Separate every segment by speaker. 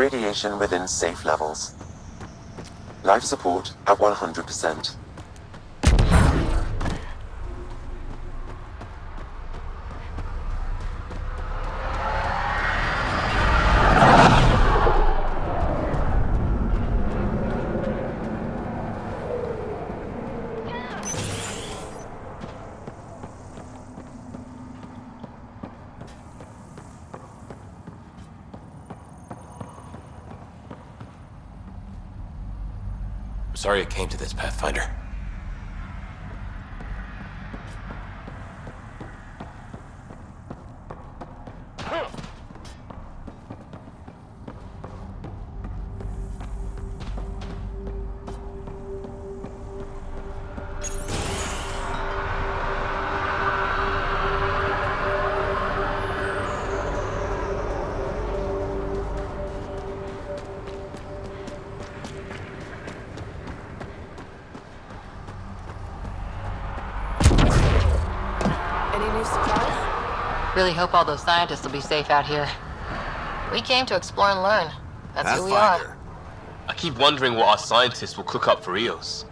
Speaker 1: Radiation within safe levels. Life support at 100%.
Speaker 2: Sorry it came to this, Pathfinder.
Speaker 3: Really hope all those scientists will be safe out here. We came to explore and learn. That's who we are.
Speaker 2: I keep wondering what our scientists will cook up for Eos.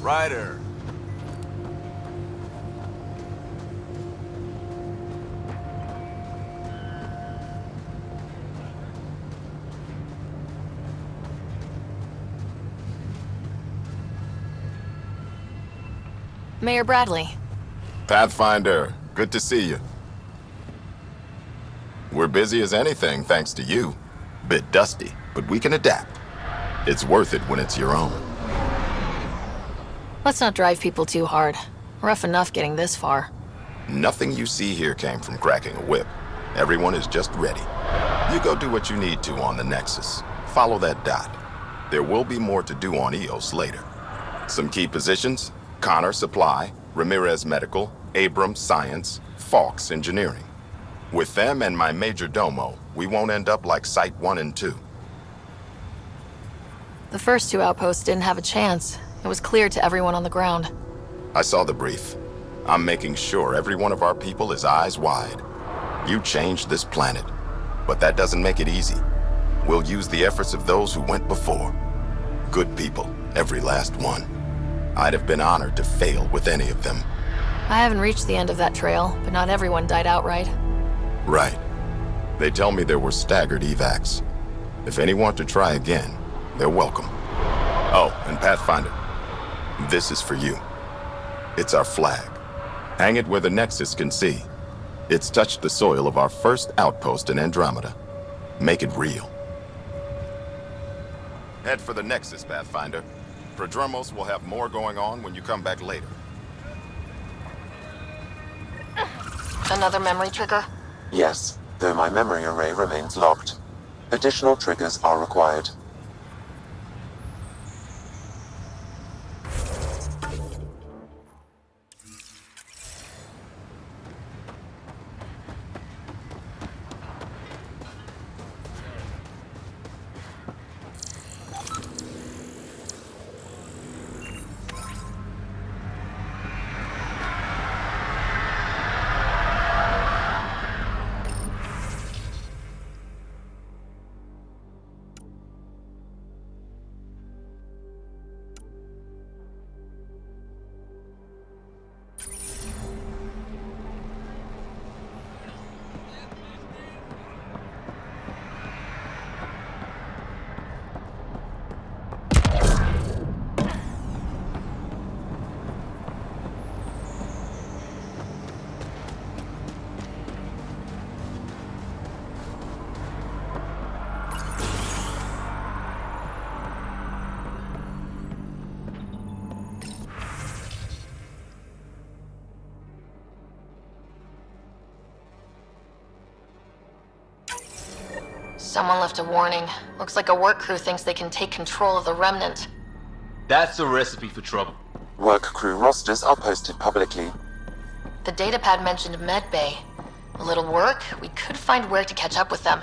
Speaker 4: Ryder.
Speaker 3: Mayor Bradley.
Speaker 5: Pathfinder, good to see you. We're busy as anything thanks to you. Bit dusty, but we can adapt. It's worth it when it's your own.
Speaker 3: Let's not drive people too hard. Rough enough getting this far.
Speaker 5: Nothing you see here came from cracking a whip. Everyone is just ready. You go do what you need to on the Nexus. Follow that dot. There will be more to do on Eos later. Some key positions: Connor Supply, Ramirez Medical, Abrams Science, Fawkes Engineering. With them and my major domo, we won't end up like Site 1 and 2.
Speaker 3: The first two outposts didn't have a chance. It was clear to everyone on the ground.
Speaker 5: I saw the brief. I'm making sure every one of our people is eyes wide. You changed this planet, but that doesn't make it easy. We'll use the efforts of those who went before. Good people, every last one. I'd have been honored to fail with any of them.
Speaker 3: I haven't reached the end of that trail, but not everyone died outright.
Speaker 5: Right. They tell me there were staggered evacs. If any want to try again, they're welcome. Oh, and Pathfinder, this is for you. It's our flag. Hang it where the Nexus can see. It's touched the soil of our first outpost in Andromeda. Make it real. Head for the Nexus, Pathfinder. Prodromos will have more going on when you come back later.
Speaker 3: Another memory trigger?
Speaker 1: Yes, though my memory array remains locked. Additional triggers are required.
Speaker 3: Someone left a warning. Looks like a work crew thinks they can take control of the remnant.
Speaker 2: That's a recipe for trouble.
Speaker 1: Work crew rosters are posted publicly.
Speaker 3: The datapad mentioned medbay. A little work, we could find where to catch up with them.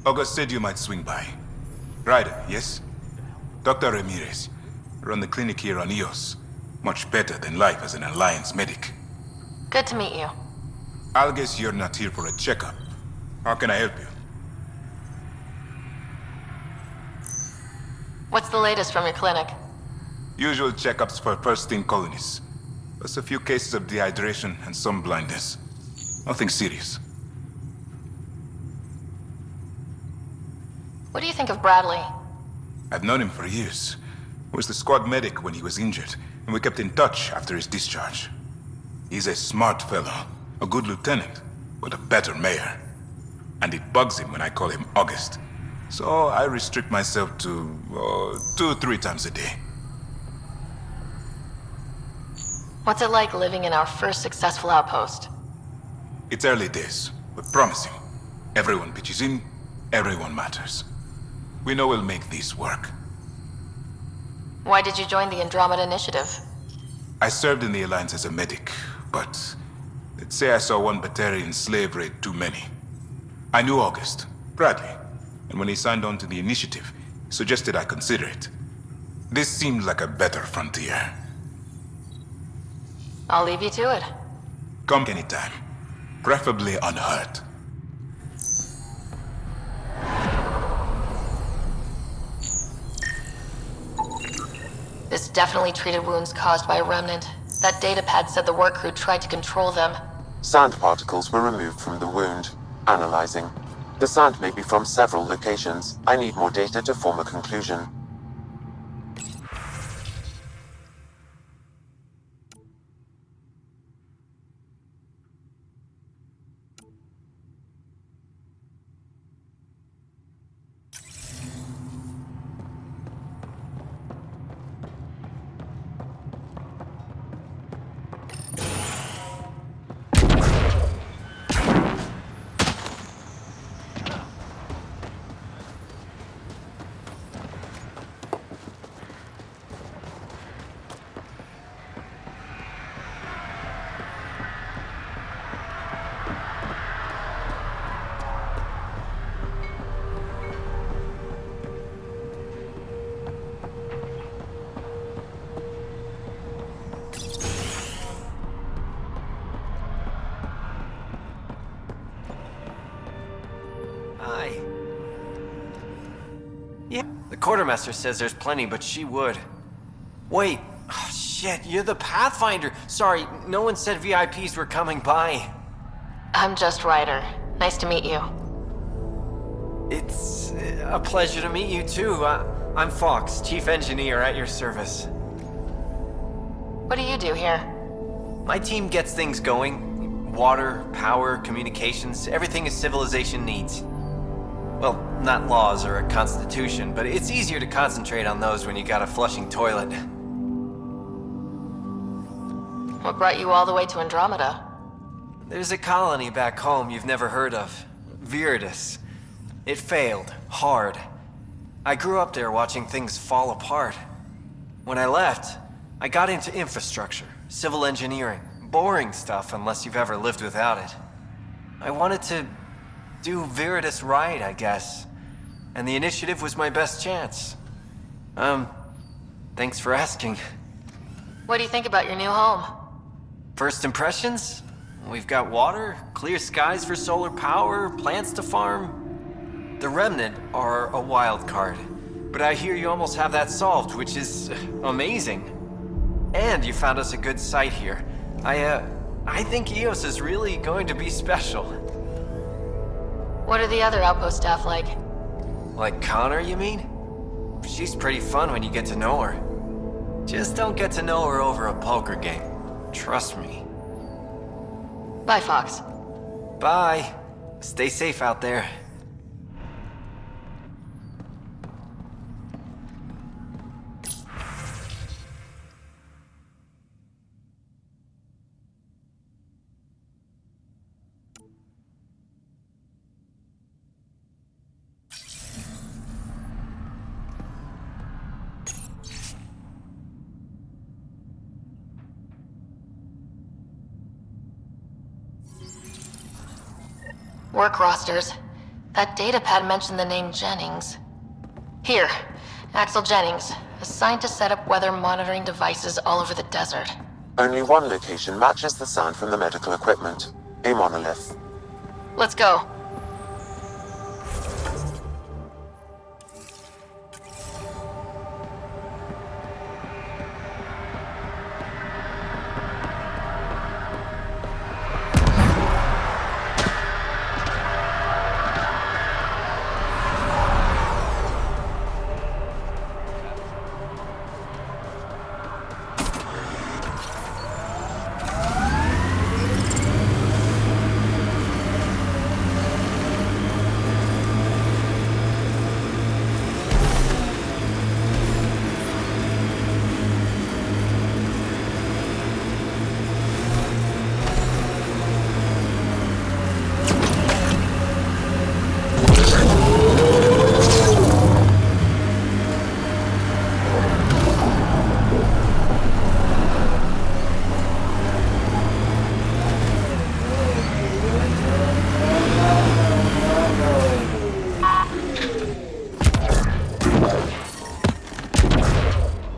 Speaker 4: August said you might swing by. Ryder, yes? Dr. Ramirez. Run the clinic here on EOS. Much better than life as an Alliance medic.
Speaker 3: Good to meet you.
Speaker 4: I'll guess you're not here for a checkup. How can I help you?
Speaker 3: What's the latest from your clinic?
Speaker 4: Usual checkups for first-in colonists. Plus a few cases of dehydration and some blindness. Nothing serious.
Speaker 3: What do you think of Bradley?
Speaker 4: I've known him for years. He was the squad medic when he was injured, and we kept in touch after his discharge. He's a smart fellow, a good lieutenant, but a better mayor. And it bugs him when I call him August. So I restrict myself to 2-3 times a day.
Speaker 3: What's it like living in our first successful outpost?
Speaker 4: It's early days, but promising. Everyone pitches in, everyone matters. We know we'll make this work.
Speaker 3: Why did you join the Andromeda initiative?
Speaker 4: I served in the Alliance as a medic, but let's say I saw one Batarian slave raid too many. I knew August, Bradley, and when he signed on to the initiative, he suggested I consider it. This seemed like a better frontier.
Speaker 3: I'll leave you to it.
Speaker 4: Come anytime, preferably unhurt.
Speaker 3: This definitely treated wounds caused by a remnant. That datapad said the work crew tried to control them.
Speaker 1: Sand particles were removed from the wound. Analyzing. The sand may be from several locations. I need more data to form a conclusion.
Speaker 6: Yeah, the quartermaster says there's plenty, but she would. Wait, oh, shit, you're the Pathfinder. Sorry, no one said VIPs were coming by.
Speaker 3: I'm just Ryder. Nice to meet you.
Speaker 6: It's a pleasure to meet you too. I'm Fox, Chief Engineer at your service.
Speaker 3: What do you do here?
Speaker 6: My team gets things going. Water, power, communications, everything a civilization needs. Well, not laws or a constitution, but it's easier to concentrate on those when you got a flushing toilet.
Speaker 3: What brought you all the way to Andromeda?
Speaker 6: There's a colony back home you've never heard of. Viridis. It failed. Hard. I grew up there watching things fall apart. When I left, I got into infrastructure, civil engineering. Boring stuff unless you've ever lived without it. I wanted to do Viridis right, I guess. And the initiative was my best chance. Thanks for asking.
Speaker 3: What do you think about your new home?
Speaker 6: First impressions? We've got water, clear skies for solar power, plants to farm. The Remnant are a wild card, but I hear you almost have that solved, which is amazing. And you found us a good site here. I think EOS is really going to be special.
Speaker 3: What are the other outpost staff like?
Speaker 6: Like Connor, you mean? She's pretty fun when you get to know her. Just don't get to know her over a poker game. Trust me.
Speaker 3: Bye, Fox.
Speaker 6: Bye. Stay safe out there.
Speaker 3: Work rosters. That datapad mentioned the name Jennings. Here, Axel Jennings, assigned to set up weather monitoring devices all over the desert.
Speaker 1: Only one location matches the sound from the medical equipment. A monolith.
Speaker 3: Let's go.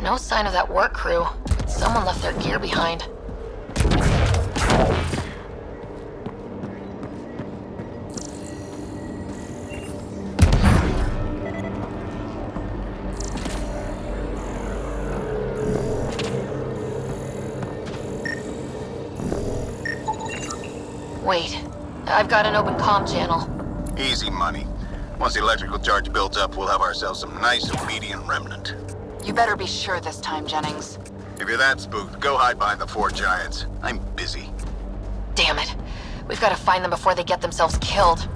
Speaker 3: No sign of that work crew. Someone left their gear behind. Wait, I've got an open comm channel.
Speaker 7: Easy money. Once the electrical charge builds up, we'll have ourselves some nice obedient remnant.
Speaker 8: You better be sure this time, Jennings.
Speaker 7: If you're that spooked, go hide behind the four giants. I'm busy.
Speaker 3: Damn it. We've got to find them before they get themselves killed.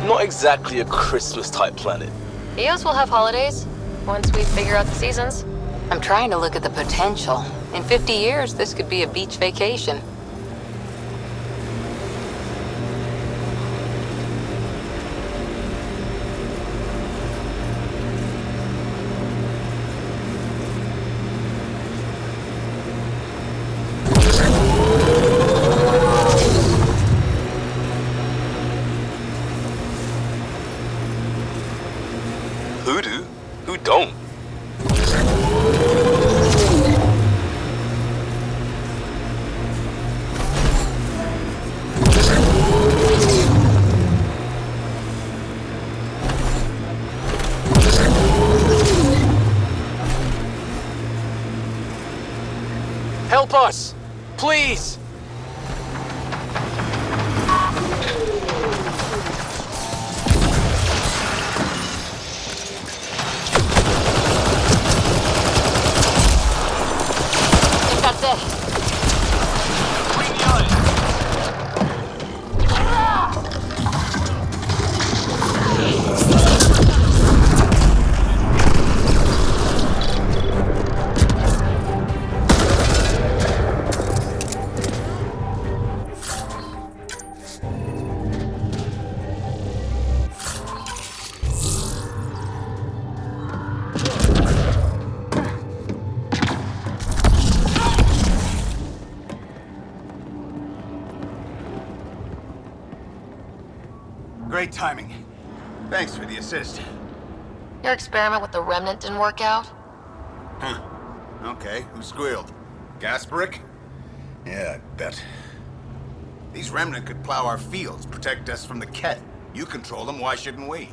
Speaker 2: Not exactly a Christmas-type planet.
Speaker 3: EOS will have holidays, once we figure out the seasons.
Speaker 8: I'm trying to look at the potential. In 50 years, this could be a beach vacation.
Speaker 2: Who do? Who don't?
Speaker 7: Great timing. Thanks for the assist.
Speaker 3: Your experiment with the remnant didn't work out?
Speaker 7: Huh. Okay, who squealed? Gasparic? Yeah, I bet. These remnant could plow our fields, protect us from the Ket. You control them, why shouldn't we?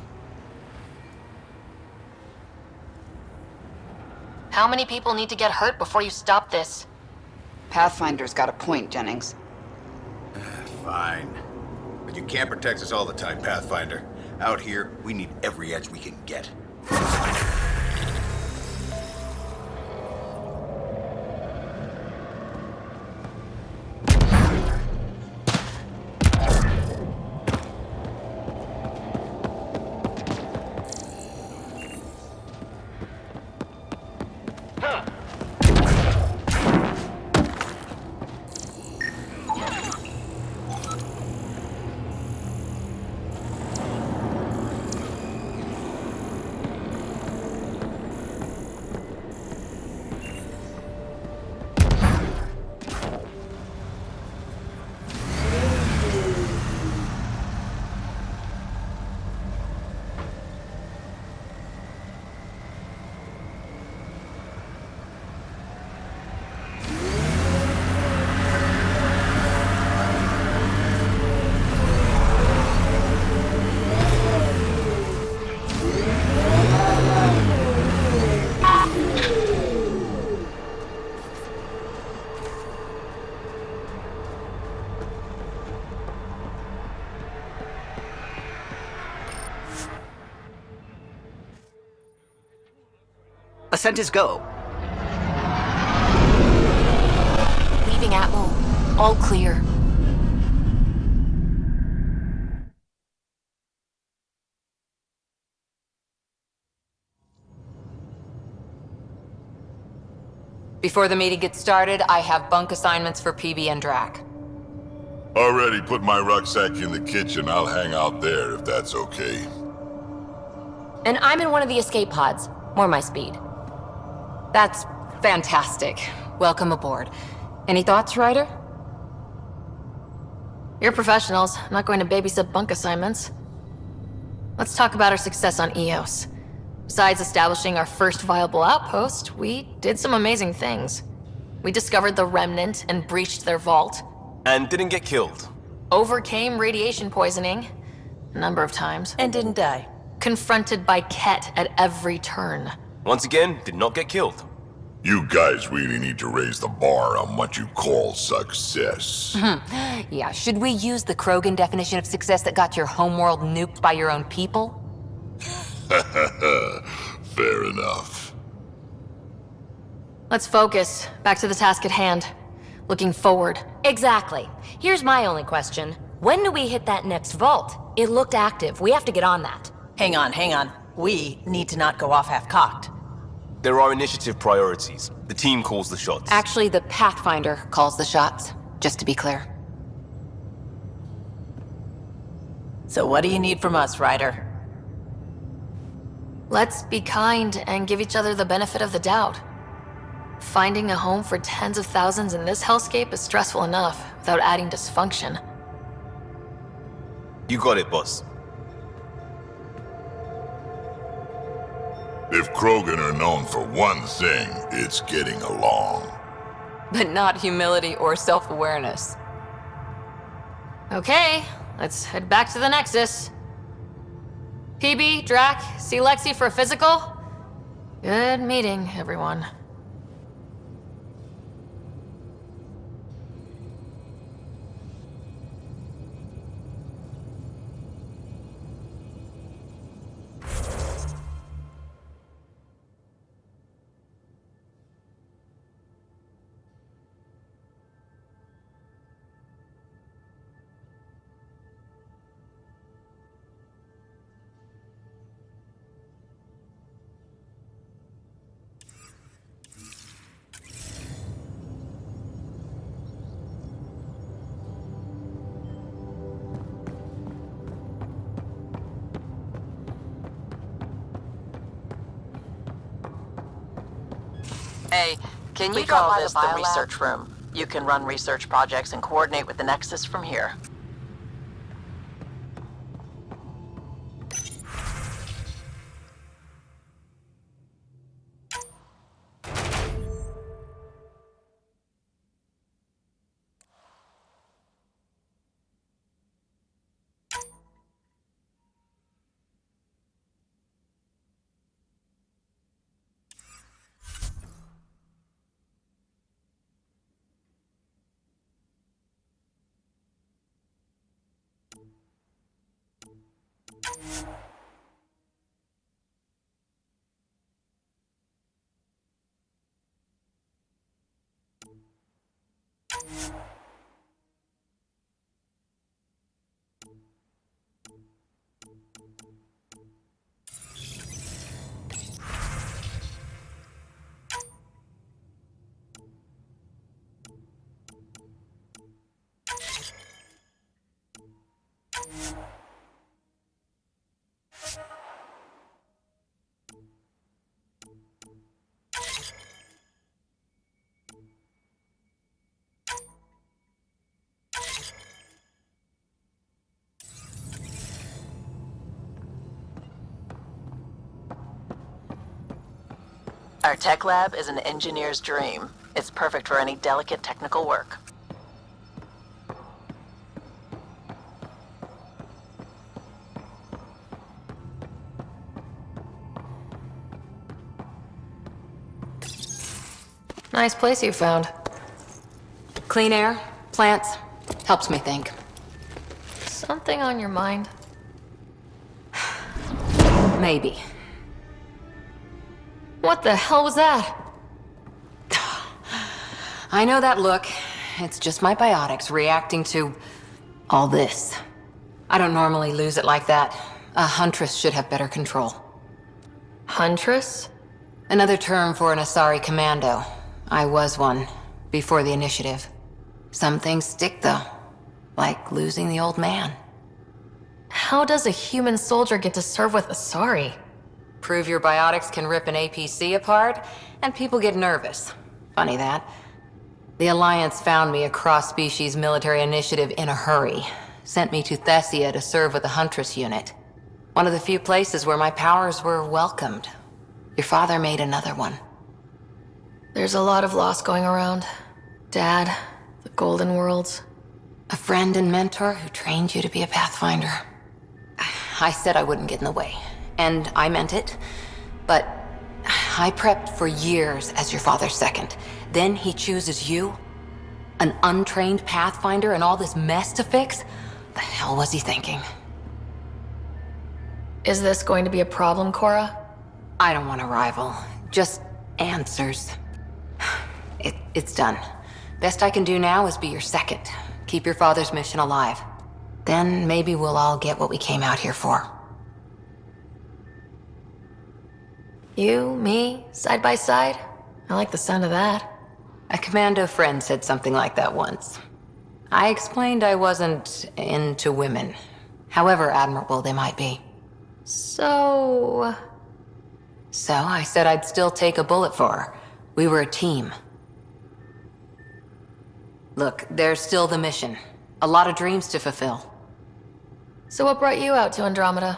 Speaker 3: How many people need to get hurt before you stop this?
Speaker 8: Pathfinder's got a point, Jennings.
Speaker 7: Fine. But you can't protect us all the time, Pathfinder. Out here, we need every edge we can get.
Speaker 9: Ascent is go.
Speaker 3: Leaving Atmo. All clear.
Speaker 8: Before the meeting gets started, I have bunk assignments for PB and Drac.
Speaker 10: Already put my rucksack in the kitchen. I'll hang out there if that's okay.
Speaker 11: And I'm in one of the escape pods. More my speed.
Speaker 8: That's fantastic. Welcome aboard. Any thoughts, Ryder?
Speaker 3: You're professionals. I'm not going to babysit bunk assignments. Let's talk about our success on EOS. Besides establishing our first viable outpost, we did some amazing things. We discovered the Remnant and breached their vault.
Speaker 2: And didn't get killed.
Speaker 3: Overcame radiation poisoning a number of times.
Speaker 11: And didn't die.
Speaker 3: Confronted by Ket at every turn.
Speaker 2: Once again, did not get killed.
Speaker 10: You guys really need to raise the bar on what you call success.
Speaker 8: Yeah, should we use the Krogan definition of success that got your homeworld nuked by your own people?
Speaker 10: Fair enough.
Speaker 3: Let's focus. Back to the task at hand. Looking forward.
Speaker 11: Exactly. Here's my only question. When do we hit that next vault? It looked active. We have to get on that.
Speaker 12: Hang on. We need to not go off half-cocked.
Speaker 2: There are initiative priorities. The team calls the shots.
Speaker 8: Actually, the Pathfinder calls the shots, just to be clear.
Speaker 12: So what do you need from us, Ryder?
Speaker 3: Let's be kind and give each other the benefit of the doubt. Finding a home for tens of thousands in this hellscape is stressful enough without adding dysfunction.
Speaker 2: You got it, boss.
Speaker 10: If Krogan are known for one thing, it's getting along.
Speaker 8: But not humility or self-awareness.
Speaker 3: Okay, let's head back to the Nexus. PB, Drac, see Lexi for a physical? Good meeting, everyone.
Speaker 8: Hey, can you
Speaker 12: We call
Speaker 8: drop by
Speaker 12: this
Speaker 8: the
Speaker 12: the
Speaker 8: biolab?
Speaker 12: research room. You can run research projects and coordinate with the Nexus from here. Our tech lab is an engineer's dream. It's perfect for any delicate technical work.
Speaker 3: Nice place you found.
Speaker 8: Clean air, plants, helps me think.
Speaker 3: Something on your mind?
Speaker 8: Maybe.
Speaker 3: What the hell was that?
Speaker 8: I know that look. It's just my biotics reacting to all this. I don't normally lose it like that. A huntress should have better control.
Speaker 3: Huntress?
Speaker 8: Another term for an Asari commando. I was one, before the initiative. Some things stick though, like losing the old man.
Speaker 3: How does a human soldier get to serve with Asari?
Speaker 8: Prove your biotics can rip an APC apart, and people get nervous. Funny that. The Alliance found me a cross-species military initiative in a hurry. Sent me to Thessia to serve with the Huntress unit. One of the few places where my powers were welcomed. Your father made another one.
Speaker 3: There's a lot of loss going around. Dad, the Golden Worlds.
Speaker 8: A friend and mentor who trained you to be a Pathfinder. I said I wouldn't get in the way, and I meant it. But I prepped for years as your father's second. Then he chooses you? An untrained Pathfinder and all this mess to fix? The hell was he thinking?
Speaker 3: Is this going to be a problem, Cora?
Speaker 8: I don't want a rival. Just answers. It's done. Best I can do now is be your second. Keep your father's mission alive. Then maybe we'll all get what we came out here for.
Speaker 3: You, me, side by side? I like the sound of that.
Speaker 8: A commando friend said something like that once. I explained I wasn't into women, however admirable they might be.
Speaker 3: So
Speaker 8: I said I'd still take a bullet for her. We were a team. Look, there's still the mission. A lot of dreams to fulfill.
Speaker 3: So what brought you out to Andromeda?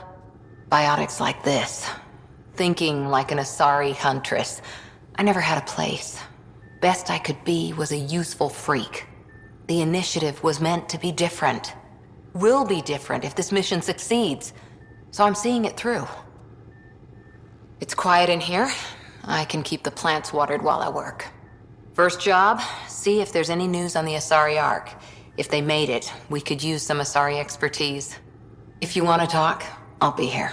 Speaker 8: Biotics like this. Thinking like an Asari huntress. I never had a place. Best I could be was a useful freak. The initiative was meant to be different. Will be different if this mission succeeds. So I'm seeing it through. It's quiet in here. I can keep the plants watered while I work. First job, see if there's any news on the Asari Ark. If they made it, we could use some Asari expertise. If you want to talk, I'll be here.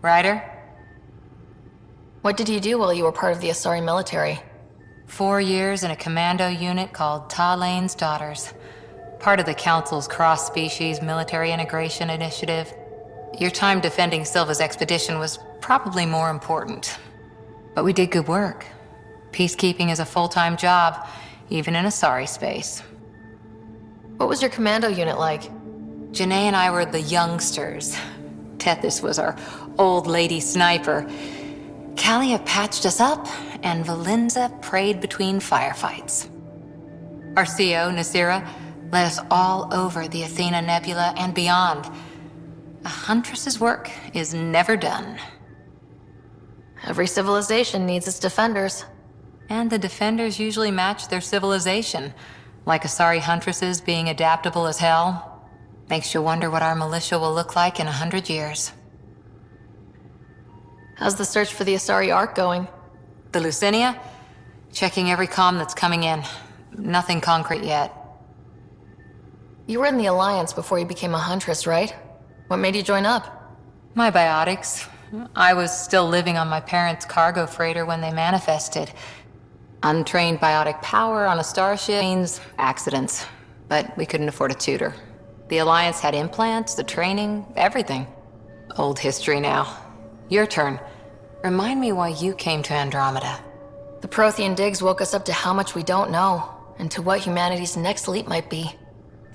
Speaker 8: Ryder?
Speaker 3: What did you do while you were part of the Asari military?
Speaker 8: 4 years in a commando unit called Talane's Daughters. Part of the Council's cross-species military integration initiative. Your time defending Silva's expedition was probably more important. But we did good work. Peacekeeping is a full-time job, even in Asari space.
Speaker 3: What was your commando unit like?
Speaker 8: Janae and I were the youngsters. Tethys was our old lady sniper. Kalia patched us up, and Valenza prayed between firefights. Our CO, Nasira, led us all over the Athena Nebula and beyond. A huntress's work is never done.
Speaker 3: Every civilization needs its defenders.
Speaker 8: And the defenders usually match their civilization, like Asari huntresses being adaptable as hell. Makes you wonder what our militia will look like in 100 years.
Speaker 3: How's the search for the Asari Ark going?
Speaker 8: The Lucinia? Checking every comm that's coming in. Nothing concrete yet.
Speaker 3: You were in the Alliance before you became a huntress, right? What made you join up?
Speaker 8: My biotics. I was still living on my parents' cargo freighter when they manifested. Untrained biotic power on a starship means accidents. But we couldn't afford a tutor. The Alliance had implants, the training, everything. Old history now. Your turn. Remind me why you came to Andromeda.
Speaker 3: The Prothean digs woke us up to how much we don't know, and to what humanity's next leap might be.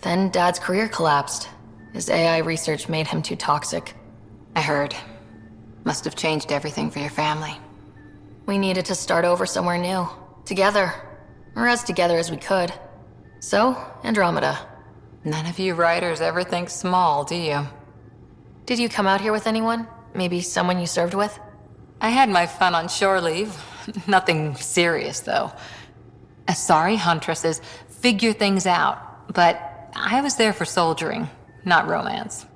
Speaker 3: Then Dad's career collapsed. His AI research made him too toxic.
Speaker 8: I heard. Must have changed everything for your family.
Speaker 3: We needed to start over somewhere new. Together. Or as together as we could. So, Andromeda.
Speaker 8: None of you writers ever think small, do you?
Speaker 3: Did you come out here with anyone? Maybe someone you served with?
Speaker 8: I had my fun on shore leave. Nothing serious, though. Asari huntresses figure things out, but I was there for soldiering, not romance.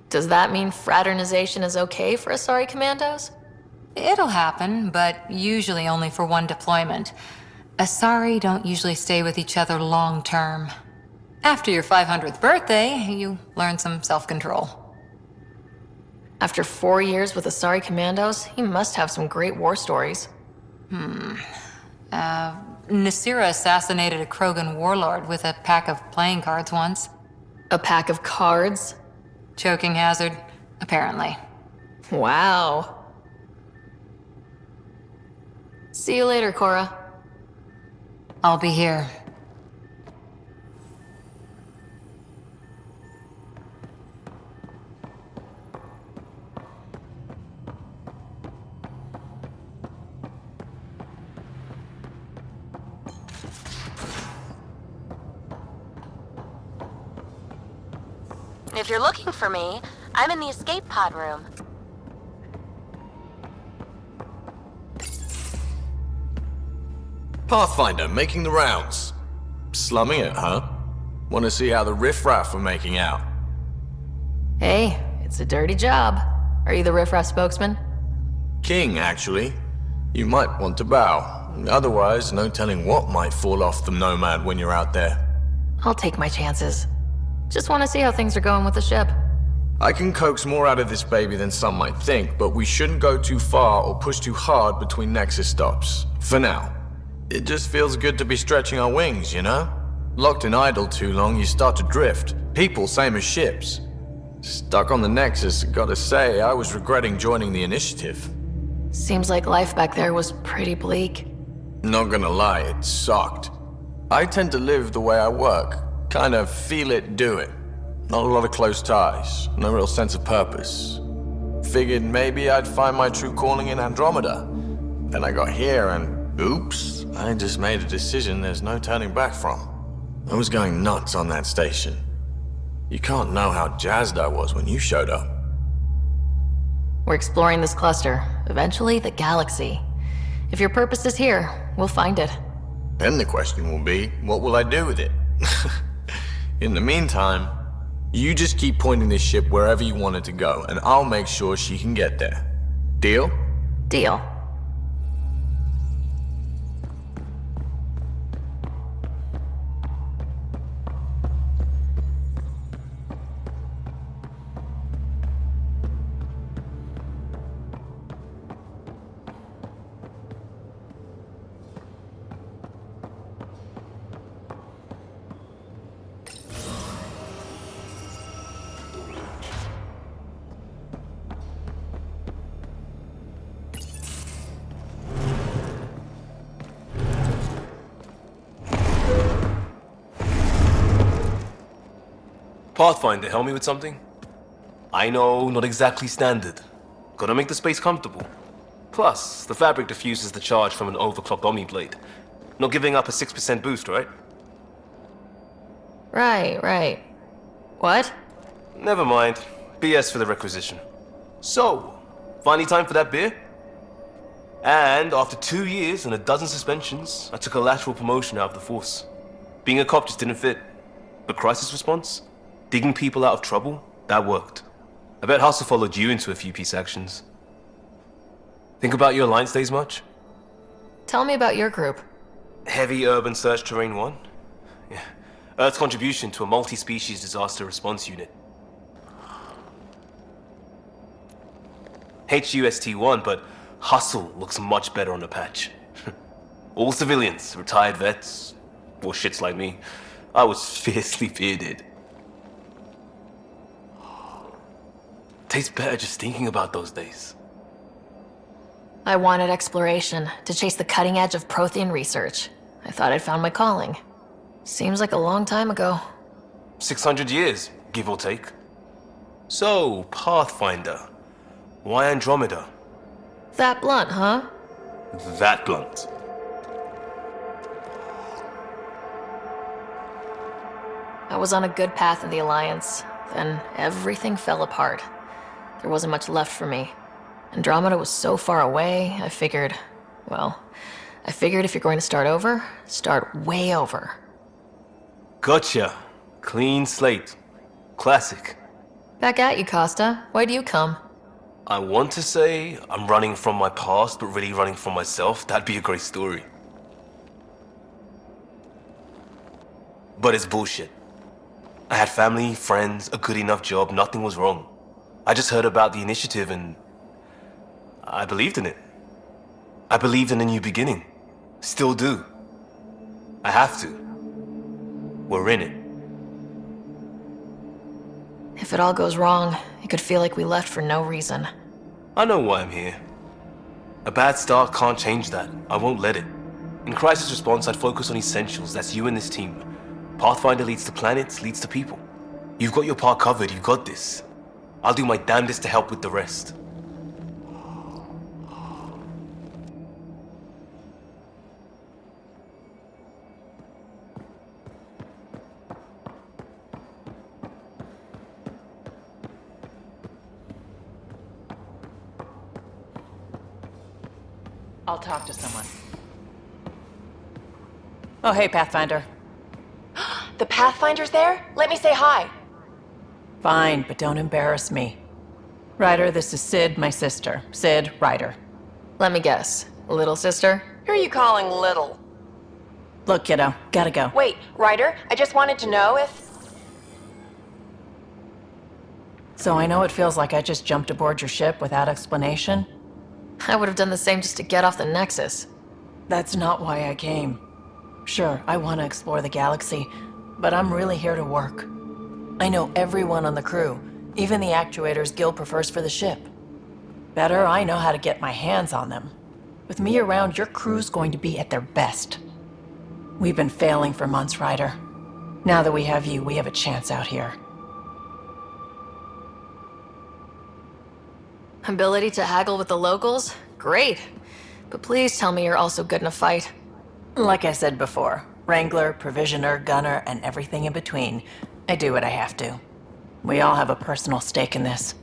Speaker 3: Does that mean fraternization is okay for Asari commandos?
Speaker 8: It'll happen, but usually only for one deployment. Asari don't usually stay with each other long term. After your 500th birthday, you learn some self-control.
Speaker 3: After 4 years with Asari commandos, he must have some great war stories.
Speaker 8: Nasira assassinated a Krogan warlord with a pack of playing cards once.
Speaker 3: A pack of cards?
Speaker 8: Choking hazard, apparently.
Speaker 3: Wow. See you later, Cora.
Speaker 8: I'll be here.
Speaker 11: If you're looking for me, I'm in the escape pod room.
Speaker 13: Pathfinder making the rounds. Slumming it, huh? Want to see how the riffraff are making out?
Speaker 3: Hey, it's a dirty job. Are you the riffraff spokesman?
Speaker 13: King, actually. You might want to bow. Otherwise, no telling what might fall off the Nomad when you're out there.
Speaker 3: I'll take my chances. Just want to see how things are going with the ship.
Speaker 13: I can coax more out of this baby than some might think, but we shouldn't go too far or push too hard between Nexus stops. For now. It just feels good to be stretching our wings, you know? Locked in idle too long, you start to drift. People, same as ships. Stuck on the Nexus, gotta say, I was regretting joining the initiative.
Speaker 3: Seems like life back there was pretty bleak.
Speaker 13: Not gonna lie, it sucked. I tend to live the way I work. Kind of feel it, do it. Not a lot of close ties, no real sense of purpose. Figured maybe I'd find my true calling in Andromeda. Then I got here and oops, I just made a decision there's no turning back from. I was going nuts on that station. You can't know how jazzed I was when you showed up.
Speaker 3: We're exploring this cluster, eventually the galaxy. If your purpose is here, we'll find it.
Speaker 13: Then the question will be, what will I do with it? In the meantime, you just keep pointing this ship wherever you want it to go, and I'll make sure she can get there. Deal?
Speaker 3: Deal.
Speaker 2: Pathfinder, help me with something? I know, not exactly standard. Gotta make the space comfortable. Plus, the fabric diffuses the charge from an overclocked Omni blade. Not giving up a 6% boost, right?
Speaker 3: Right. What?
Speaker 2: Never mind. BS for the requisition. So, finally time for that beer? And after 2 years and a dozen suspensions, I took a lateral promotion out of the force. Being a cop just didn't fit. But crisis response? Digging people out of trouble? That worked. I bet Hustle followed you into a few peace actions. Think about your Alliance days much?
Speaker 3: Tell me about your group.
Speaker 2: Heavy Urban Search Terrain 1? Yeah. Earth's contribution to a multi-species disaster response unit. HUST-1, but Hustle looks much better on the patch. All civilians, retired vets, or shits like me. I was fiercely bearded. Tastes better just thinking about those days.
Speaker 3: I wanted exploration, to chase the cutting edge of Prothean research. I thought I'd found my calling. Seems like a long time ago.
Speaker 2: 600 years, give or take. So, Pathfinder. Why Andromeda?
Speaker 3: That blunt, huh?
Speaker 2: That blunt.
Speaker 3: I was on a good path in the Alliance. Then everything fell apart. There wasn't much left for me. Andromeda was so far away, I figured if you're going to start over, start way over.
Speaker 2: Gotcha. Clean slate. Classic.
Speaker 3: Back at you, Costa. Why do you come?
Speaker 2: I want to say I'm running from my past, but really running from myself. That'd be a great story. But it's bullshit. I had family, friends, a good enough job, nothing was wrong. I just heard about the initiative and I believed in it. I believed in a new beginning. Still do. I have to. We're in it.
Speaker 3: If it all goes wrong, it could feel like we left for no reason.
Speaker 2: I know why I'm here. A bad start can't change that. I won't let it. In crisis response, I'd focus on essentials. That's you and this team. Pathfinder leads to planets, leads to people. You've got your part covered, you got this. I'll do my damnedest to help with the rest.
Speaker 14: I'll talk to someone. Oh, hey, Pathfinder.
Speaker 15: The Pathfinder's there? Let me say hi.
Speaker 14: Fine, but don't embarrass me. Ryder, this is Sid, my sister. Sid, Ryder.
Speaker 3: Let me guess. Little sister?
Speaker 15: Who are you calling little?
Speaker 14: Look, kiddo, gotta go.
Speaker 15: Wait, Ryder, I just wanted to know if...
Speaker 14: So I know it feels like I just jumped aboard your ship without explanation.
Speaker 3: I would have done the same just to get off the Nexus.
Speaker 14: That's not why I came. Sure, I want to explore the galaxy, but I'm really here to work. I know everyone on the crew, even the actuators Gil prefers for the ship. Better, I know how to get my hands on them. With me around, your crew's going to be at their best. We've been failing for months, Ryder. Now that we have you, we have a chance out here.
Speaker 3: Ability to haggle with the locals? Great. But please tell me you're also good in a fight.
Speaker 14: Like I said before, Wrangler, Provisioner, Gunner, and everything in between. I do what I have to. We all have a personal stake in this.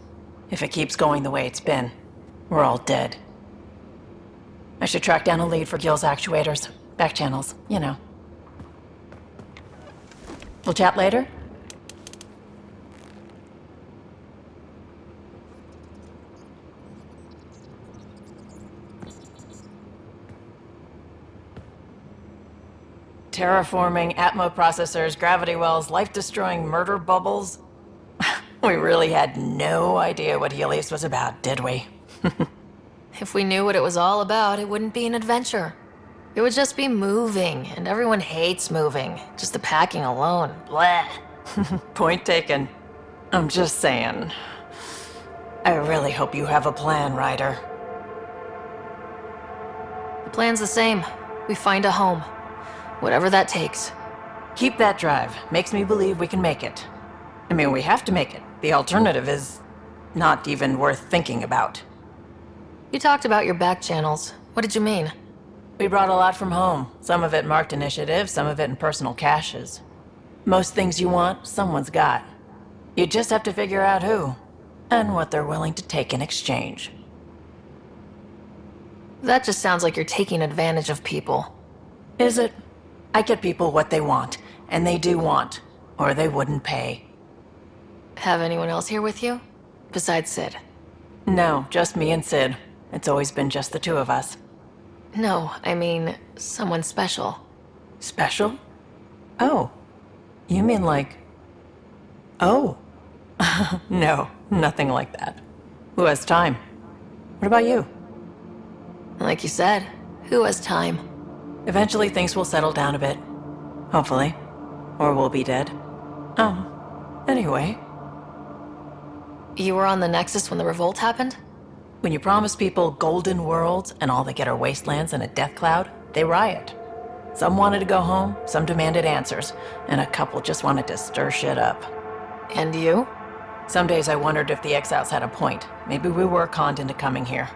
Speaker 14: If it keeps going the way it's been, we're all dead. I should track down a lead for Gil's actuators. Back channels, you know. We'll chat later? Terraforming, Atmo processors, gravity wells, life-destroying murder bubbles. We really had no idea what Helios was about, did we?
Speaker 3: If we knew what it was all about, it wouldn't be an adventure. It would just be moving, and everyone hates moving. Just the packing alone. Bleh.
Speaker 14: Point taken. I'm just saying. I really hope you have a plan, Ryder.
Speaker 3: The plan's the same. We find a home. Whatever that takes.
Speaker 14: Keep that drive. Makes me believe we can make it. I mean, we have to make it. The alternative is not even worth thinking about.
Speaker 3: You talked about your back channels. What did you mean?
Speaker 14: We brought a lot from home. Some of it marked initiative, some of it in personal caches. Most things you want, someone's got. You just have to figure out who, and what they're willing to take in exchange.
Speaker 3: That just sounds like you're taking advantage of people.
Speaker 14: Is it? I get people what they want, and they do want, or they wouldn't pay.
Speaker 3: Have anyone else here with you? Besides Sid?
Speaker 14: No, just me and Sid. It's always been just the two of us.
Speaker 3: No, I mean, someone special.
Speaker 14: Special? Oh. You mean like... Oh. No, nothing like that. Who has time? What about you?
Speaker 3: Like you said, who has time?
Speaker 14: Eventually things will settle down a bit. Hopefully. Or we'll be dead. Anyway.
Speaker 3: You were on the Nexus when the revolt happened?
Speaker 14: When you promise people golden worlds and all they get are wastelands and a death cloud, they riot. Some wanted to go home, some demanded answers, and a couple just wanted to stir shit up.
Speaker 3: And you?
Speaker 14: Some days I wondered if the exiles had a point. Maybe we were conned into coming here.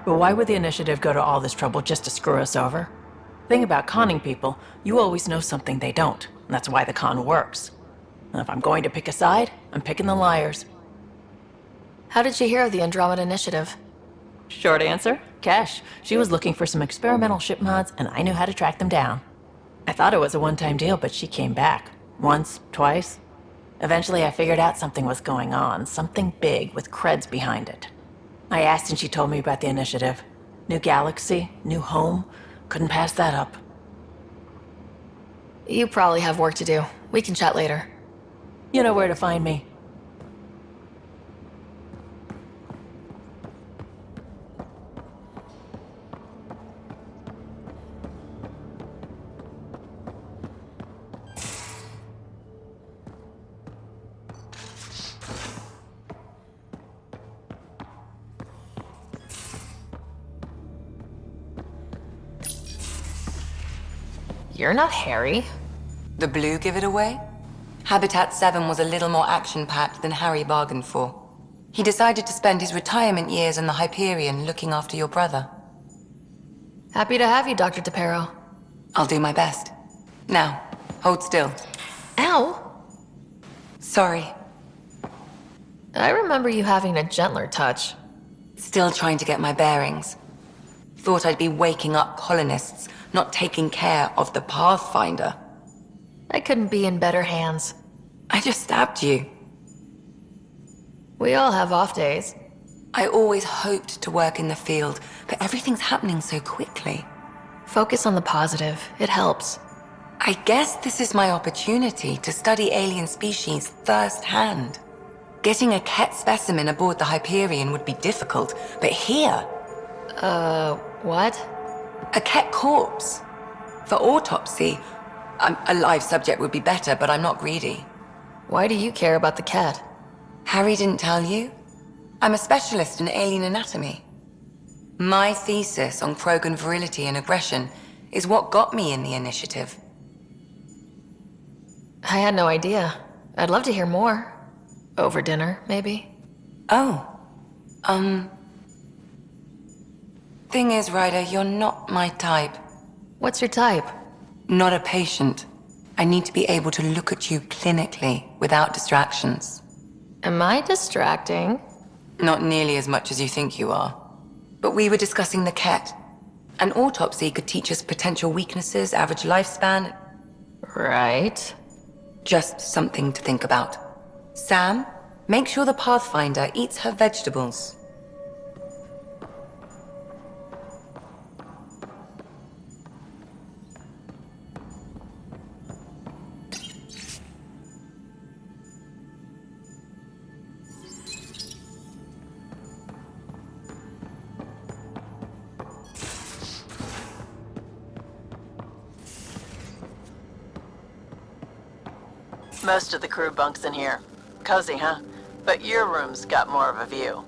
Speaker 14: But why would the initiative go to all this trouble just to screw us over? Thing about conning people, you always know something they don't. That's why the con works. If I'm going to pick a side, I'm picking the liars.
Speaker 3: How did you hear of the Andromeda initiative?
Speaker 14: Short answer, Cash. She was looking for some experimental ship mods, and I knew how to track them down. I thought it was a one-time deal, but she came back. Once, twice. Eventually I figured out something was going on, something big with creds behind it. I asked and she told me about the initiative. New galaxy, new home. Couldn't pass that up.
Speaker 3: You probably have work to do. We can chat later.
Speaker 14: You know where to find me.
Speaker 3: You're not Harry.
Speaker 8: The blue give it away? Habitat 7 was a little more action-packed than Harry bargained for. He decided to spend his retirement years in the Hyperion looking after your brother.
Speaker 3: Happy to have you, Dr. DePero.
Speaker 8: I'll do my best. Now, hold still.
Speaker 3: Ow!
Speaker 8: Sorry.
Speaker 3: I remember you having a gentler touch.
Speaker 8: Still trying to get my bearings. Thought I'd be waking up colonists, not taking care of the Pathfinder.
Speaker 3: I couldn't be in better hands.
Speaker 8: I just stabbed you.
Speaker 3: We all have off days.
Speaker 8: I always hoped to work in the field, but everything's happening so quickly.
Speaker 3: Focus on the positive. It helps.
Speaker 8: I guess this is my opportunity to study alien species firsthand. Getting a Ket specimen aboard the Hyperion would be difficult, but here...
Speaker 3: what?
Speaker 8: A Ket corpse. For autopsy, a live subject would be better, but I'm not greedy.
Speaker 3: Why do you care about the cat?
Speaker 8: Harry didn't tell you? I'm a specialist in alien anatomy. My thesis on Krogan virility and aggression is what got me in the initiative.
Speaker 3: I had no idea. I'd love to hear more. Over dinner, maybe?
Speaker 8: Oh. Thing is, Ryder, you're not my type.
Speaker 3: What's your type?
Speaker 8: Not a patient. I need to be able to look at you clinically, without distractions.
Speaker 3: Am I distracting?
Speaker 8: Not nearly as much as you think you are. But we were discussing the Ket. An autopsy could teach us potential weaknesses, average lifespan.
Speaker 3: Right.
Speaker 8: Just something to think about. Sam, make sure the Pathfinder eats her vegetables.
Speaker 12: Most of the crew bunks in here. Cozy, huh? But your room's got more of a view.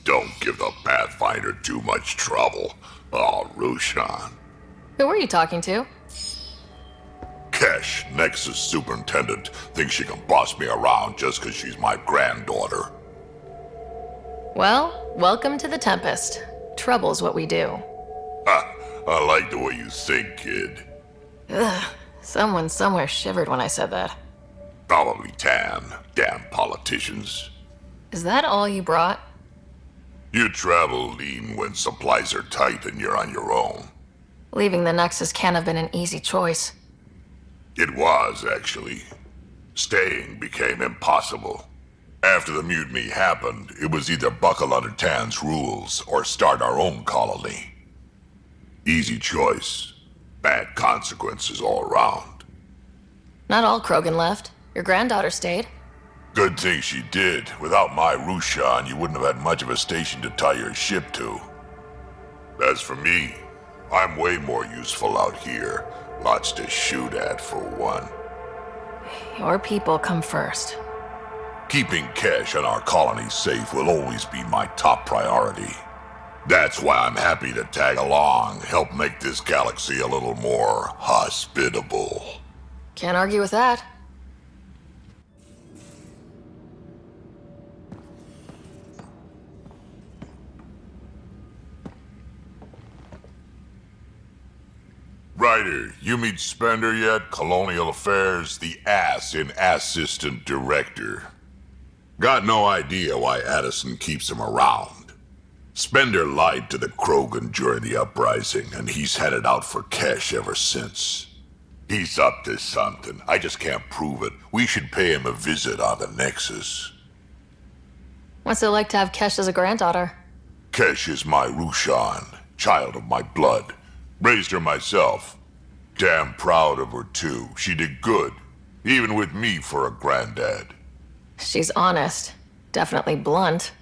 Speaker 10: Don't give the Pathfinder too much trouble. Oh, Roshan.
Speaker 3: Who were you talking to?
Speaker 10: Kesh, Nexus Superintendent, thinks she can boss me around just because she's my granddaughter.
Speaker 3: Well, welcome to the Tempest. Trouble's what we do.
Speaker 10: I like the way you think, kid.
Speaker 3: Ugh, someone somewhere shivered when I said that.
Speaker 10: Probably Tan. Damn politicians.
Speaker 3: Is that all you brought?
Speaker 10: You travel lean when supplies are tight and you're on your own.
Speaker 3: Leaving the Nexus can't have been an easy choice.
Speaker 10: It was, actually. Staying became impossible. After the mutiny happened, it was either buckle under Tan's rules or start our own colony. Easy choice. Bad consequences all around.
Speaker 3: Not all Krogan left. Your granddaughter stayed.
Speaker 10: Good thing she did. Without my Rushan, you wouldn't have had much of a station to tie your ship to. As for me, I'm way more useful out here. Lots to shoot at, for one.
Speaker 3: Your people come first.
Speaker 10: Keeping Kesh and our colony safe will always be my top priority. That's why I'm happy to tag along, help make this galaxy a little more hospitable.
Speaker 3: Can't argue with that.
Speaker 10: Ryder, you meet Spender yet? Colonial Affairs, the ass in Assistant Director. Got no idea why Addison keeps him around. Spender lied to the Krogan during the uprising, and he's headed out for Kesh ever since. He's up to something. I just can't prove it. We should pay him a visit on the Nexus.
Speaker 3: What's it like to have Kesh as a granddaughter?
Speaker 10: Kesh is my Rushan, child of my blood. Raised her myself. Damn proud of her, too. She did good, even with me for a granddad.
Speaker 3: She's honest. Definitely blunt.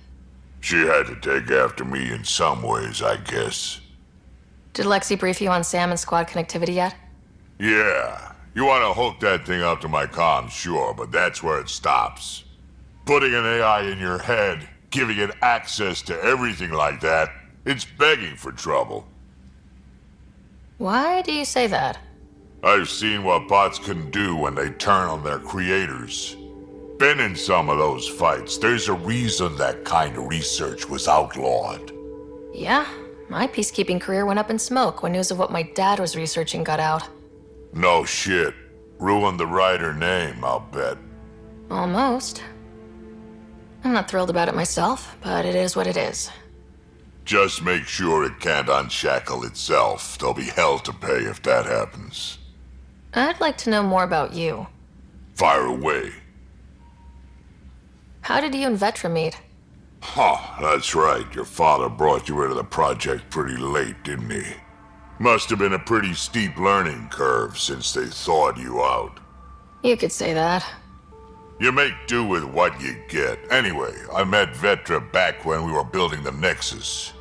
Speaker 10: She had to take after me in some ways, I guess.
Speaker 3: Did Lexi brief you on Sam and Squad connectivity yet?
Speaker 10: Yeah. You want to hook that thing up to my comms, sure, but that's where it stops. Putting an AI in your head, giving it access to everything like that, it's begging for trouble.
Speaker 3: Why do you say that?
Speaker 10: I've seen what bots can do when they turn on their creators. Been in some of those fights. There's a reason that kind of research was outlawed.
Speaker 3: Yeah, my peacekeeping career went up in smoke when news of what my dad was researching got out.
Speaker 10: No shit. Ruined the Ryder name, I'll bet.
Speaker 3: Almost. I'm not thrilled about it myself, but it is what it is.
Speaker 10: Just make sure it can't unshackle itself. There'll be hell to pay if that happens.
Speaker 3: I'd like to know more about you.
Speaker 10: Fire away.
Speaker 3: How did you and Vetra meet?
Speaker 10: Huh, that's right. Your father brought you into the project pretty late, didn't he? Must have been a pretty steep learning curve since they thawed you out.
Speaker 3: You could say that.
Speaker 10: You make do with what you get. Anyway, I met Vetra back when we were building the Nexus.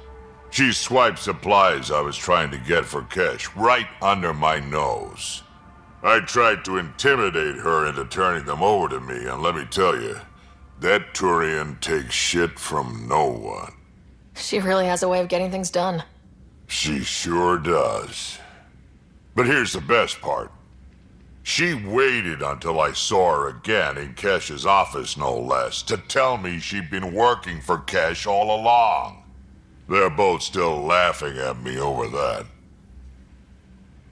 Speaker 10: She swiped supplies I was trying to get for Kesh right under my nose. I tried to intimidate her into turning them over to me, and let me tell you, that Turian takes shit from no one.
Speaker 3: She really has a way of getting things done.
Speaker 10: She sure does. But here's the best part. She waited until I saw her again in Kesh's office, no less, to tell me she'd been working for Kesh all along. They're both still laughing at me over that.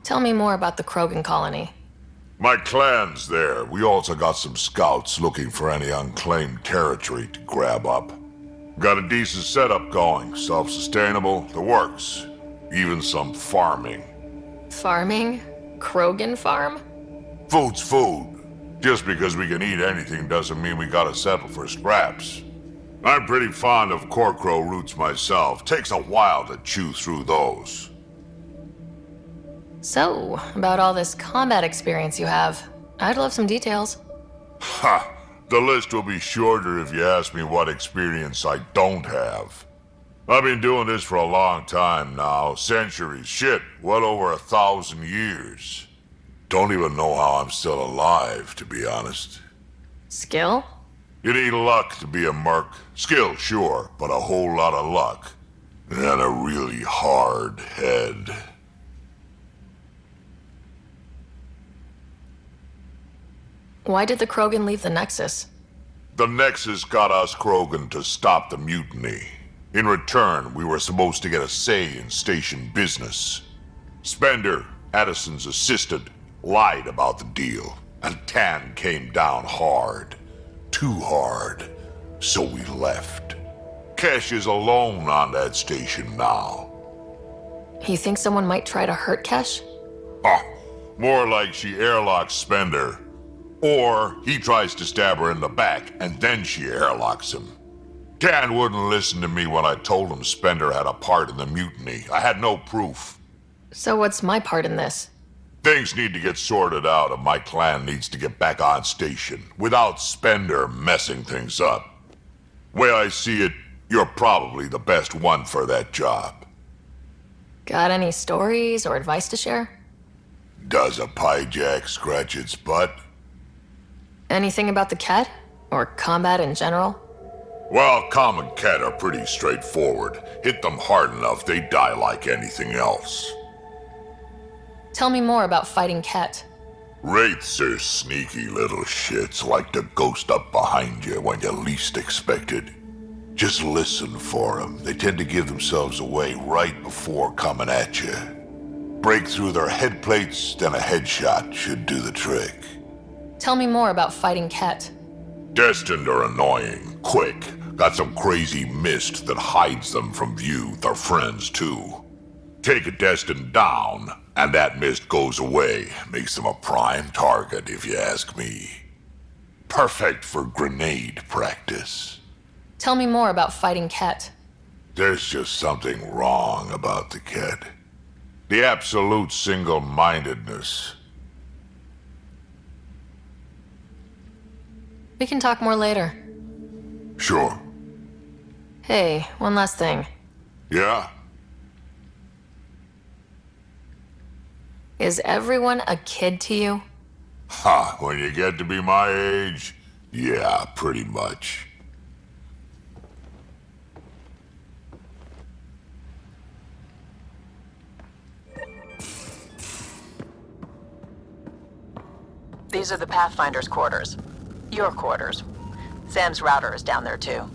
Speaker 3: Tell me more about the Krogan colony.
Speaker 10: My clan's there. We also got some scouts looking for any unclaimed territory to grab up. Got a decent setup going, self-sustainable, the works. Even some farming.
Speaker 3: Farming? Krogan farm?
Speaker 10: Food's food. Just because we can eat anything doesn't mean we gotta settle for scraps. I'm pretty fond of Corcrow roots myself. Takes a while to chew through those.
Speaker 3: So, about all this combat experience you have, I'd love some details.
Speaker 10: Ha! The list will be shorter if you ask me what experience I don't have. I've been doing this for a long time now. Centuries. Shit, well over 1,000 years. Don't even know how I'm still alive, to be honest.
Speaker 3: Skill?
Speaker 10: You need luck to be a merc. Skill, sure, but a whole lot of luck. And a really hard head.
Speaker 3: Why did the Krogan leave the Nexus?
Speaker 10: The Nexus got us Krogan to stop the mutiny. In return, we were supposed to get a say in station business. Spender, Addison's assistant, lied about the deal, and Tan came down hard. Too hard. So we left. Kesh is alone on that station now.
Speaker 3: You think someone might try to hurt Kesh?
Speaker 10: More like she airlocks Spender. Or he tries to stab her in the back, and then she airlocks him. Tan wouldn't listen to me when I told him Spender had a part in the mutiny. I had no proof.
Speaker 3: So what's my part in this?
Speaker 10: Things need to get sorted out, and my clan needs to get back on station, without Spender messing things up. Way I see it, you're probably the best one for that job.
Speaker 3: Got any stories or advice to share?
Speaker 10: Does a pyjak scratch its butt?
Speaker 3: Anything about the Ket? Or combat in general?
Speaker 10: Well, common Ket are pretty straightforward. Hit them hard enough, they die like anything else.
Speaker 3: Tell me more about fighting Ket.
Speaker 10: Wraiths are sneaky little shits, like to ghost up behind you when you least expect it. Just listen for them. They tend to give themselves away right before coming at you. Break through their head plates, then a headshot should do the trick.
Speaker 3: Tell me more about fighting Ket.
Speaker 10: Destined are annoying, quick. Got some crazy mist that hides them from view, their friends too. Take a Destined down, and that mist goes away. Makes them a prime target, if you ask me. Perfect for grenade practice.
Speaker 3: Tell me more about fighting Ket.
Speaker 10: There's just something wrong about the Ket. The absolute single-mindedness.
Speaker 3: We can talk more later.
Speaker 10: Sure.
Speaker 3: Hey, one last thing.
Speaker 10: Yeah?
Speaker 3: Is everyone a kid to you?
Speaker 10: Ha, when you get to be my age, yeah, pretty much.
Speaker 12: These are the Pathfinder's quarters. Your quarters. Sam's router is down there too.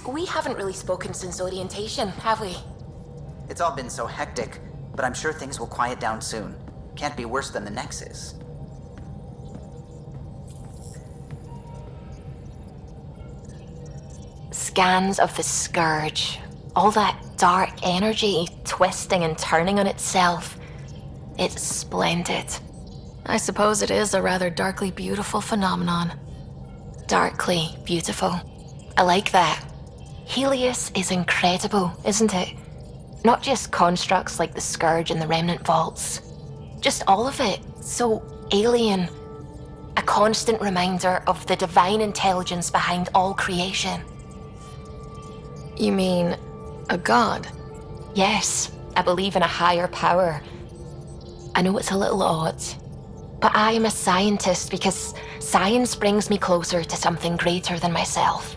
Speaker 8: We haven't really spoken since orientation, have we?
Speaker 9: It's all been so hectic, but I'm sure things will quiet down soon. Can't be worse than the Nexus.
Speaker 11: Scans of the Scourge. All that dark energy twisting and turning on itself. It's splendid.
Speaker 3: I suppose it is a rather darkly beautiful phenomenon.
Speaker 11: Darkly beautiful. I like that. Helios is incredible, isn't it? Not just constructs like the Scourge and the Remnant Vaults. Just all of it. So alien. A constant reminder of the divine intelligence behind all creation.
Speaker 3: You mean a god?
Speaker 11: Yes, I believe in a higher power. I know it's a little odd, but I am a scientist because science brings me closer to something greater than myself.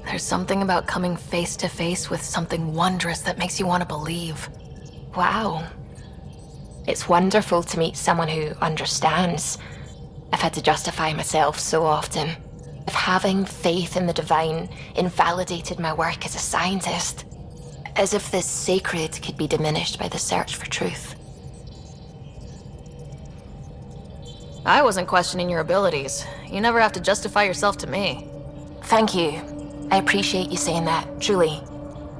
Speaker 3: There's something about coming face to face with something wondrous that makes you want to believe.
Speaker 11: Wow. It's wonderful to meet someone who understands. I've had to justify myself so often. If having faith in the divine invalidated my work as a scientist, as if the sacred could be diminished by the search for truth.
Speaker 3: I wasn't questioning your abilities. You never have to justify yourself to me.
Speaker 11: Thank you. I appreciate you saying that, truly.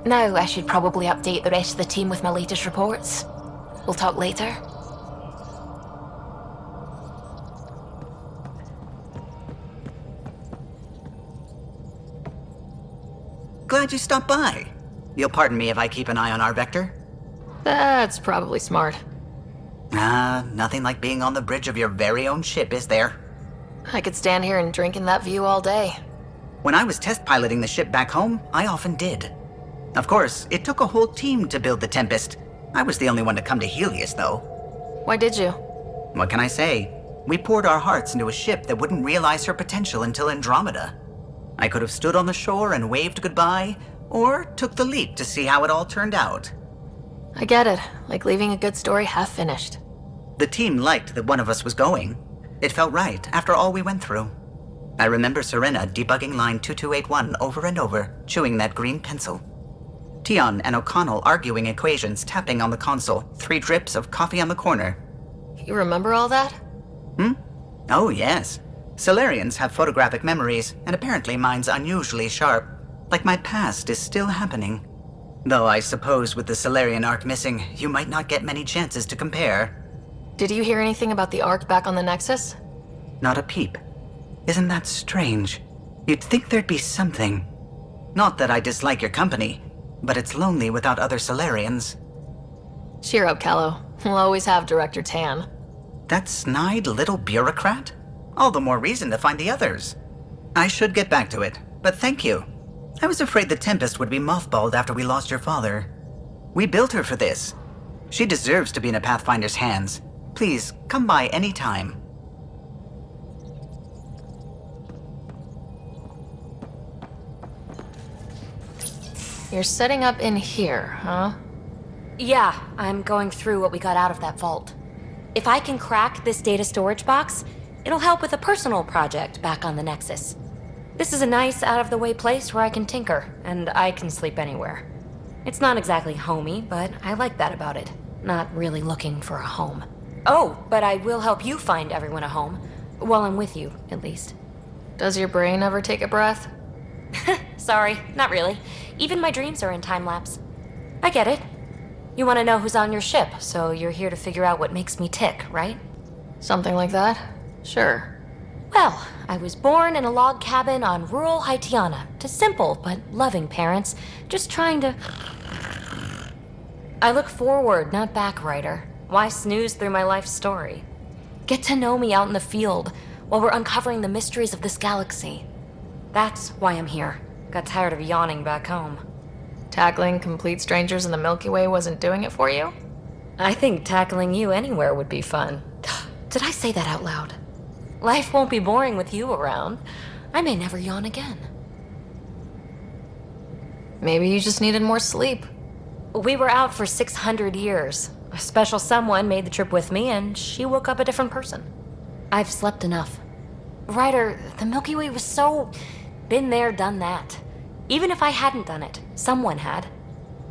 Speaker 11: Now I should probably update the rest of the team with my latest reports. We'll talk later.
Speaker 9: Glad you stopped by. You'll pardon me if I keep an eye on our vector?
Speaker 3: That's probably smart.
Speaker 9: Nothing like being on the bridge of your very own ship, is there?
Speaker 3: I could stand here and drink in that view all day.
Speaker 9: When I was test piloting the ship back home, I often did. Of course, it took a whole team to build the Tempest. I was the only one to come to Helios, though.
Speaker 3: Why did you?
Speaker 9: What can I say? We poured our hearts into a ship that wouldn't realize her potential until Andromeda. I could have stood on the shore and waved goodbye, or took the leap to see how it all turned out.
Speaker 3: I get it, like leaving a good story half-finished.
Speaker 9: The team liked that one of us was going. It felt right after all we went through. I remember Serena debugging line 2281 over and over, chewing that green pencil. Tion and O'Connell arguing equations, tapping on the console, 3 drips of coffee on the corner.
Speaker 3: You remember all that?
Speaker 9: Oh, yes. Solarians have photographic memories, and apparently mine's unusually sharp. Like my past is still happening. Though I suppose with the Solarian arc missing, you might not get many chances to compare.
Speaker 3: Did you hear anything about the arc back on the Nexus?
Speaker 9: Not a peep. Isn't that strange? You'd think there'd be something. Not that I dislike your company, but it's lonely without other Solarians.
Speaker 3: Cheer up, Callow. We'll always have Director Tan.
Speaker 9: That snide little bureaucrat? All the more reason to find the others. I should get back to it, but thank you. I was afraid the Tempest would be mothballed after we lost your father. We built her for this. She deserves to be in a Pathfinder's hands. Please, come by any time.
Speaker 3: You're setting up in here, huh?
Speaker 15: Yeah, I'm going through what we got out of that vault. If I can crack this data storage box, it'll help with a personal project back on the Nexus. This is a nice, out-of-the-way place where I can tinker, and I can sleep anywhere. It's not exactly homey, but I like that about it. Not really looking for a home. Oh, but I will help you find everyone a home. While I'm with you, at least.
Speaker 3: Does your brain ever take a breath?
Speaker 15: Sorry, not really. Even my dreams are in time-lapse. I get it. You want to know who's on your ship, so you're here to figure out what makes me tick, right?
Speaker 3: Something like that? Sure.
Speaker 15: Well, I was born in a log cabin on rural Haitiana to simple but loving parents, just trying to... I look forward, not back, Ryder. Why snooze through my life story? Get to know me out in the field while we're uncovering the mysteries of this galaxy. That's why I'm here. Got tired of yawning back home.
Speaker 3: Tackling complete strangers in the Milky Way wasn't doing it for you?
Speaker 15: I think tackling you anywhere would be fun. Did I say that out loud? Life won't be boring with you around. I may never yawn again.
Speaker 3: Maybe you just needed more sleep.
Speaker 15: We were out for 600 years. A special someone made the trip with me, and she woke up a different person. I've slept enough. Ryder, the Milky Way was so... been there, done that. Even if I hadn't done it, someone had.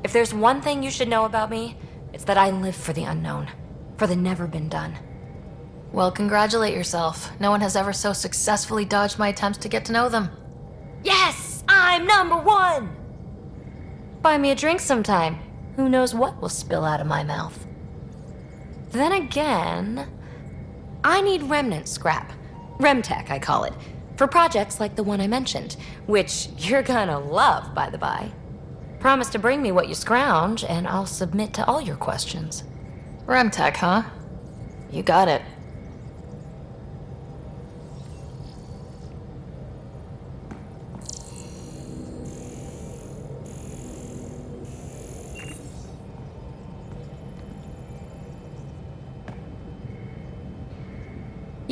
Speaker 15: If there's one thing you should know about me, it's that I live for the unknown. For the never been done.
Speaker 3: Well, congratulate yourself. No one has ever so successfully dodged my attempts to get to know them.
Speaker 15: Yes! I'm #1! Buy me a drink sometime. Who knows what will spill out of my mouth. Then again... I need remnant scrap. Remtech, I call it. For projects like the one I mentioned. Which you're gonna love, by the by. Promise to bring me what you scrounge, and I'll submit to all your questions.
Speaker 3: Remtech, huh? You got it.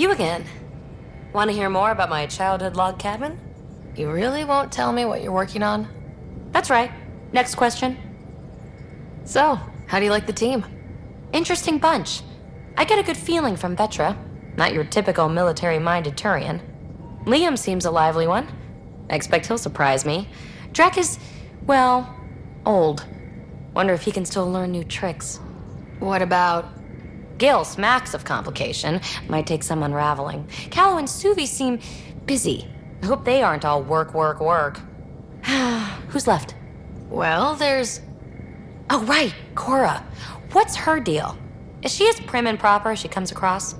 Speaker 15: You again. Want to hear more about my childhood log cabin?
Speaker 3: You really won't tell me what you're working on?
Speaker 15: That's right. Next question.
Speaker 3: So, how do you like the team?
Speaker 15: Interesting bunch. I get a good feeling from Vetra. Not your typical military-minded Turian. Liam seems a lively one. I expect he'll surprise me. Drek is, well, old. Wonder if he can still learn new tricks.
Speaker 3: What about...
Speaker 15: Gil smacks of complication. Might take some unraveling. Callow and Suvi seem busy. I hope they aren't all work, work, work. Who's left?
Speaker 3: Well, there's...
Speaker 15: Oh, right, Cora. What's her deal? Is she as prim and proper as she comes across?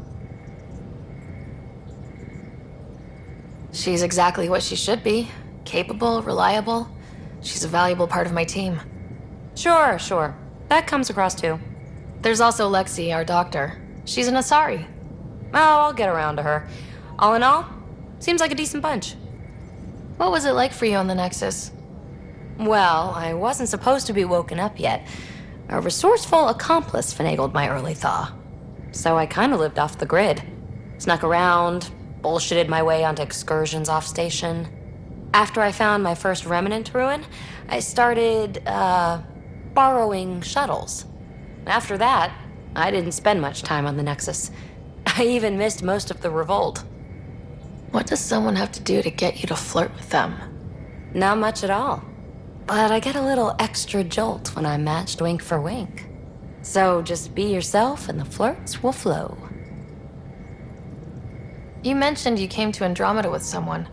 Speaker 3: She's exactly what she should be. Capable, reliable. She's a valuable part of my team.
Speaker 15: Sure. That comes across too.
Speaker 3: There's also Lexi, our doctor. She's an Asari.
Speaker 15: Oh, I'll get around to her. All in all, seems like a decent bunch.
Speaker 3: What was it like for you on the Nexus?
Speaker 15: Well, I wasn't supposed to be woken up yet. A resourceful accomplice finagled my early thaw. So I kinda lived off the grid. Snuck around, bullshitted my way onto excursions off station. After I found my first remnant ruin, I started, borrowing shuttles. After that, I didn't spend much time on the Nexus. I even missed most of the revolt.
Speaker 3: What does someone have to do to get you to flirt with them?
Speaker 15: Not much at all. But I get a little extra jolt when I'm matched wink for wink. So just be yourself and the flirts will flow.
Speaker 3: You mentioned you came to Andromeda with someone.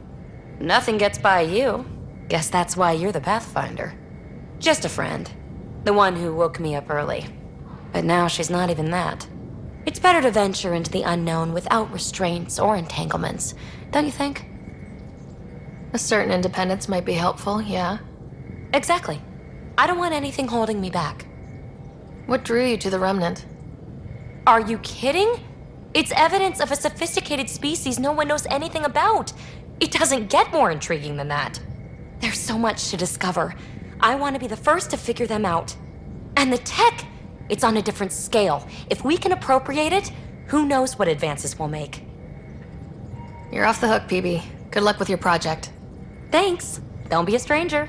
Speaker 15: Nothing gets by you. Guess that's why you're the Pathfinder. Just a friend. The one who woke me up early. But now she's not even that. It's better to venture into the unknown without restraints or entanglements, don't you think?
Speaker 3: A certain independence might be helpful, yeah.
Speaker 15: Exactly. I don't want anything holding me back.
Speaker 3: What drew you to the Remnant?
Speaker 15: Are you kidding? It's evidence of a sophisticated species no one knows anything about. It doesn't get more intriguing than that. There's so much to discover. I want to be the first to figure them out. And the tech, it's on a different scale. If we can appropriate it, who knows what advances we'll make.
Speaker 3: You're off the hook, PB. Good luck with your project.
Speaker 15: Thanks. Don't be a stranger.